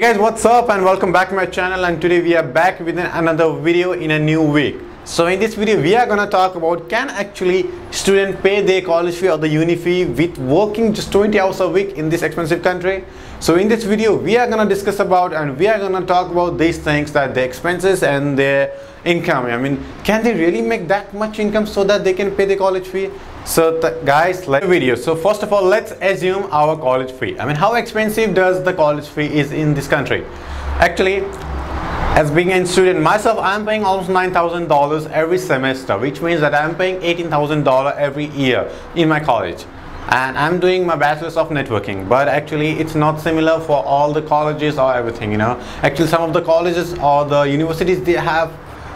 Hey guys, what's up and welcome back to my channel, and today we are back with another video in a new week. So in this video we are gonna talk about can actually student pay their college fee or the uni fee with working just 20 hours a week in this expensive country. So in this video we are gonna discuss about and we are gonna talk about these things, that their expenses and their income. I mean, can they really make that much income so that they can pay the college fee? So guys, let's video. So first of all, let's assume our college fee. I mean, how expensive does the college fee is in this country? Actually, as being a student myself, I'm paying almost $9,000 every semester, which means that I'm paying $18,000 every year in my college. And I'm doing my bachelor's of networking, but actually it's not similar for all the colleges or everything, you know. Actually, some of the colleges or the universities, they have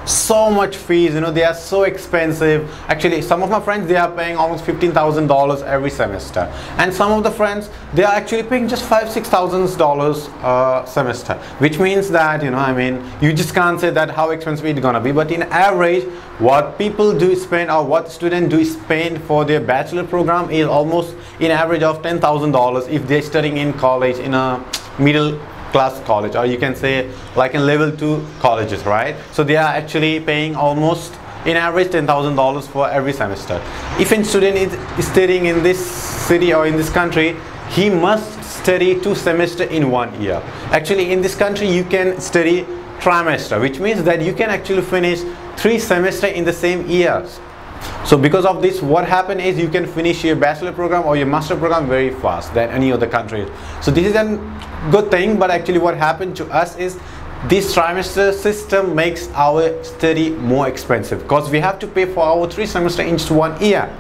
so much fees, you know, they are so expensive. Actually, some of my friends, they are paying almost $15,000 every semester, and some of the friends, they are actually paying just $5,000-$6,000 a semester, which means that, you know, I mean, you just can't say that how expensive it's gonna be. But in average, what people do spend or what students do spend for their bachelor program is almost in average of $10,000 if they're studying in college, in a middle class college, or you can say like in level 2 colleges, right? So they are actually paying almost in average $10,000 for every semester. If a student is studying in this city or in this country, he must study 2 semesters in 1 year. Actually, in this country you can study trimester, which means that you can actually finish 3 semesters in the same year. So because of this, what happened is you can finish your bachelor program or your master program very fast than any other country. So this is a good thing, but actually what happened to us is this trimester system makes our study more expensive because we have to pay for our 3 semesters in just 1 year.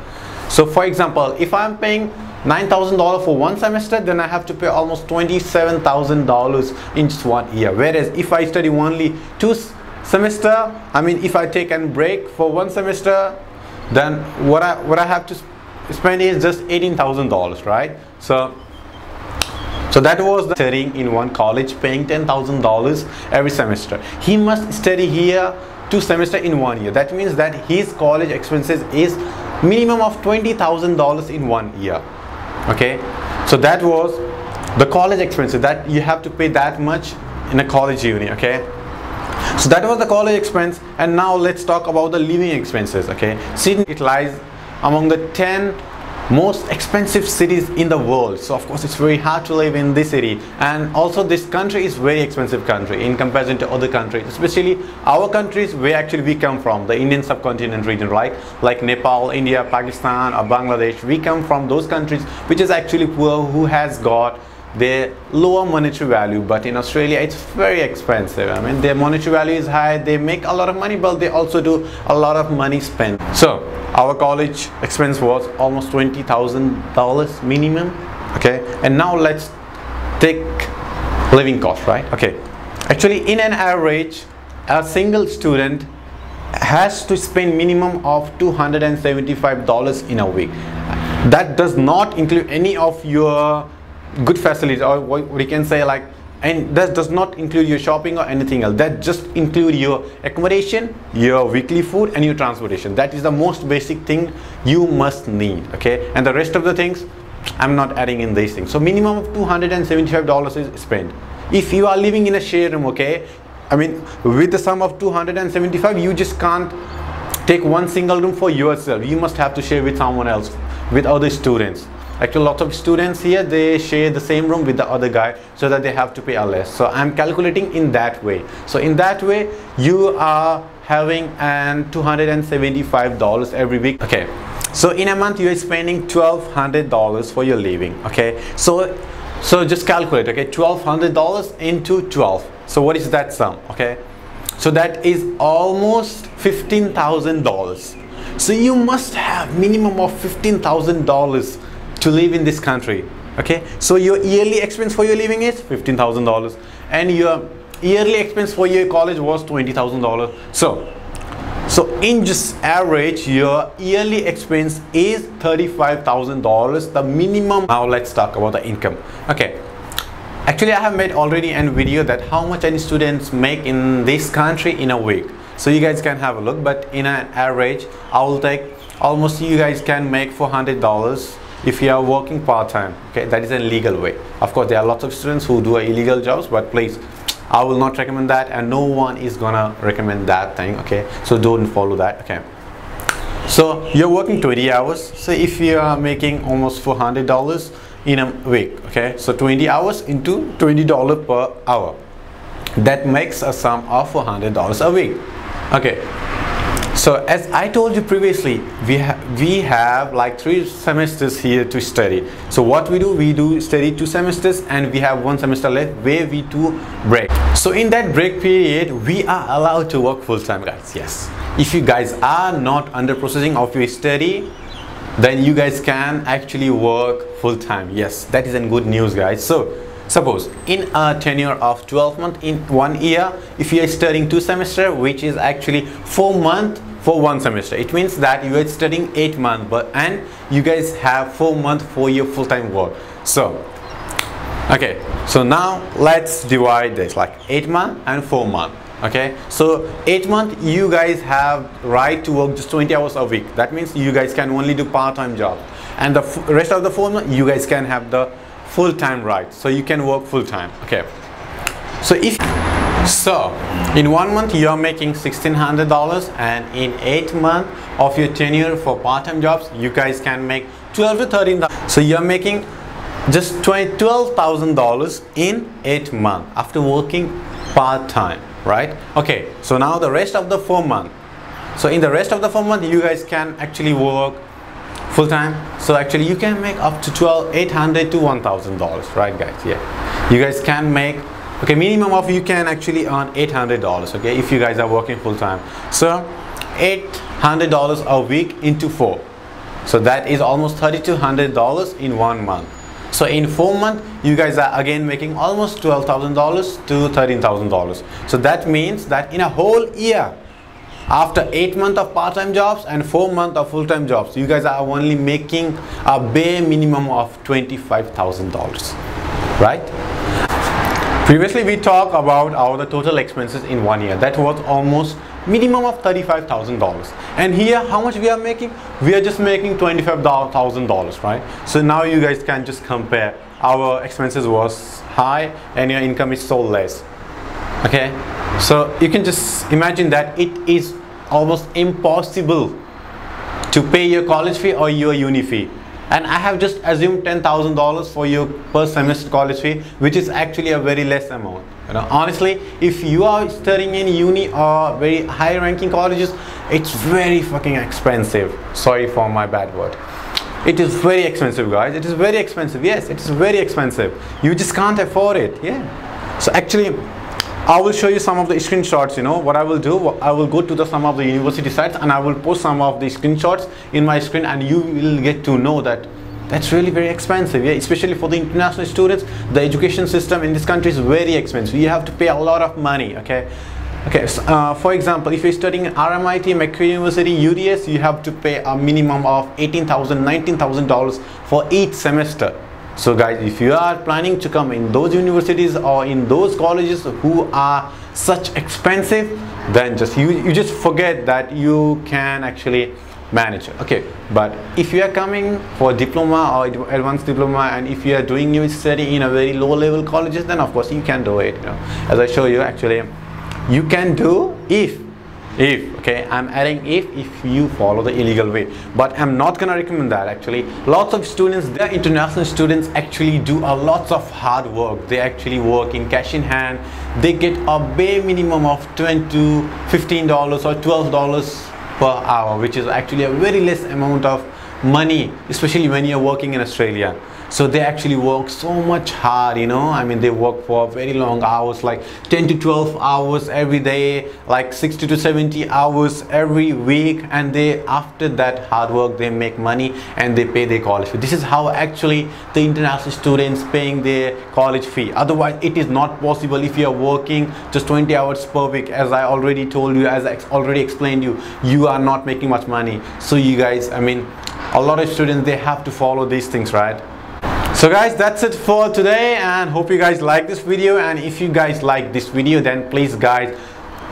So for example, if I'm paying $9,000 for 1 semester, then I have to pay almost $27,000 in just 1 year. Whereas if I study only 2 semesters, I mean, if I take a break for 1 semester, then what I have to spend is just $18,000, right? So that was the studying in one college, paying $10,000 every semester. He must study here 2 semesters in 1 year. That means that his college expenses is minimum of $20,000 in 1 year. Okay, so that was the college expenses, that you have to pay that much in a college uni. Okay, so that was the college expense, and now let's talk about the living expenses. Okay, Sydney, it lies among the 10 most expensive cities in the world. So of course it's very hard to live in this city, and also this country is very expensive country in comparison to other countries, especially our countries where actually we come from, the Indian subcontinent region, right? Like Nepal, India, Pakistan or Bangladesh. We come from those countries which is actually poor, who has got their lower monetary value. But in Australia it's very expensive. I mean, their monetary value is high, they make a lot of money, but they also do a lot of money spent. So our college expense was almost $20,000 minimum. Okay, and now let's take living cost, right? Okay, actually in an average, a single student has to spend minimum of $275 in a week. That does not include any of your good facilities, or what we can say like, and that does not include your shopping or anything else. That just include your accommodation, your weekly food and your transportation. That is the most basic thing you must need. Okay, and the rest of the things I'm not adding in these things. So minimum of $275 is spent. If you are living in a share room, okay, I mean, with the sum of $275, you just can't take one single room for yourself. You must have to share with someone else, with other students. Actually, lots of students here, they share the same room with the other guy, so that they have to pay a less. So I'm calculating in that way. So in that way, you are having an $275 every week. Okay, so in a month you are spending $1,200 for your living. Okay, so just calculate. Okay, $1,200 into 12. So what is that sum? Okay, so that is almost $15,000. So you must have minimum of $15,000 to live in this country. Okay, so your yearly expense for your living is $15,000, and your yearly expense for your college was $20,000. So in just average, your yearly expense is $35,000, the minimum. Now let's talk about the income. Okay, actually I have made already a video that how much any students make in this country in a week, so you guys can have a look. But in an average, I will take almost, you guys can make $400 if you are working part-time. Okay, that is a legal way. Of course, there are lots of students who do illegal jobs, but please, I will not recommend that, and no one is gonna recommend that thing. Okay, so don't follow that. Okay, so you're working 20 hours. So if you are making almost $400 in a week, okay, so 20 hours into $20 per hour, that makes a sum of $400 a week. Okay, so as I told you previously, we have like 3 semesters here to study. So what we do study 2 semesters, and we have 1 semester left where we do break. So in that break period, we are allowed to work full-time, guys. Yes, if you guys are not under processing of your study, then you guys can actually work full-time. Yes, that is a good news, guys. So suppose in a tenure of 12 months, in 1 year, if you are studying 2 semesters, which is actually 4 months for 1 semester, it means that you are studying 8 months, and you guys have 4 months for your full-time work. So okay, so now let's divide this like 8 months and 4 months. Okay, so 8 months you guys have right to work just 20 hours a week. That means you guys can only do part-time job, and the rest of the 4 months you guys can have the full-time right, so you can work full-time. Okay, so in 1 month you are making $1,600, and in 8 months of your tenure for part-time jobs, you guys can make $12,000 to $13,000. So you are making just $12,000 in 8 months after working part-time, right? Okay, so now the rest of the 4 months. So in the rest of the 4 months, you guys can actually work full-time. So actually you can make up to $800 to $1,000, right, guys? Yeah, you guys can make, okay, minimum of you can actually earn $800, okay, if you guys are working full-time. So $800 a week into 4, so that is almost $3,200 in 1 month. So in 4 months, you guys are again making almost $12,000 to $13,000. So that means that in a whole year, after 8 months of part-time jobs and 4 months of full-time jobs, you guys are only making a bare minimum of $25,000, right? Previously we talked about the total expenses in 1 year. That was almost minimum of $35,000, and here how much we are making? We are just making $25,000, right? So now you guys can just compare. Our expenses was high and your income is so less. Okay, so you can just imagine that it is almost impossible to pay your college fee or your uni fee. And I have just assumed $10,000 for your per semester college fee, which is actually a very less amount. You know, honestly, if you are studying in uni or very high ranking colleges, it's very fucking expensive. Sorry for my bad word. It is very expensive, guys. It is very expensive. Yes, it is very expensive. You just can't afford it. Yeah. So actually, I will show you some of the screenshots. You know what I will do? I will go to some of the university sites and I will post some of the screenshots in my screen, and you will get to know that that's really very expensive. Yeah, especially for the international students, the education system in this country is very expensive. You have to pay a lot of money. Okay. Okay, so, for example, if you're studying at RMIT, Macquarie University, UDS, you have to pay a minimum of $18,000, $19,000 for each semester. So guys, if you are planning to come in those universities or in those colleges who are such expensive, then just you just forget that you can actually manage it. Okay, but if you are coming for diploma or advanced diploma, and if you are doing your study in a very low level colleges, then of course you can do it. You know, as I show you, actually you can do if okay, I'm adding if you follow the illegal way, but I'm not gonna recommend that. Actually, lots of students, the international students, actually do a lots of hard work. They actually work in cash in hand. They get a bare minimum of $10 to $15 or $12 per hour, which is actually a very less amount of money, especially when you're working in Australia. So they actually work so much hard, you know. I mean, they work for very long hours, like 10 to 12 hours every day, like 60 to 70 hours every week, and they, after that hard work, they make money and they pay their college fee. This is how actually the international students paying their college fee. Otherwise, it is not possible if you are working just 20 hours per week. As I already told you, as I already explained you, you are not making much money. So you guys, I mean, a lot of students, they have to follow these things, right? So guys, that's it for today, and hope you guys like this video. And if you guys like this video, then please guys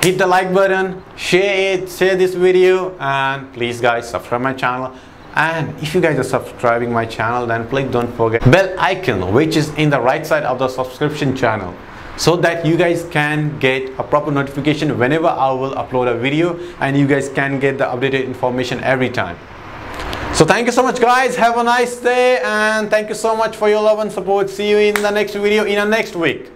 hit the like button, share this video, and please guys subscribe my channel. And if you guys are subscribing my channel, then please don't forget bell icon, which is in the right side of the subscription channel, so that you guys can get a proper notification whenever I will upload a video, and you guys can get the updated information every time. So thank you so much guys, have a nice day, and thank you so much for your love and support. See you in the next video in the next week.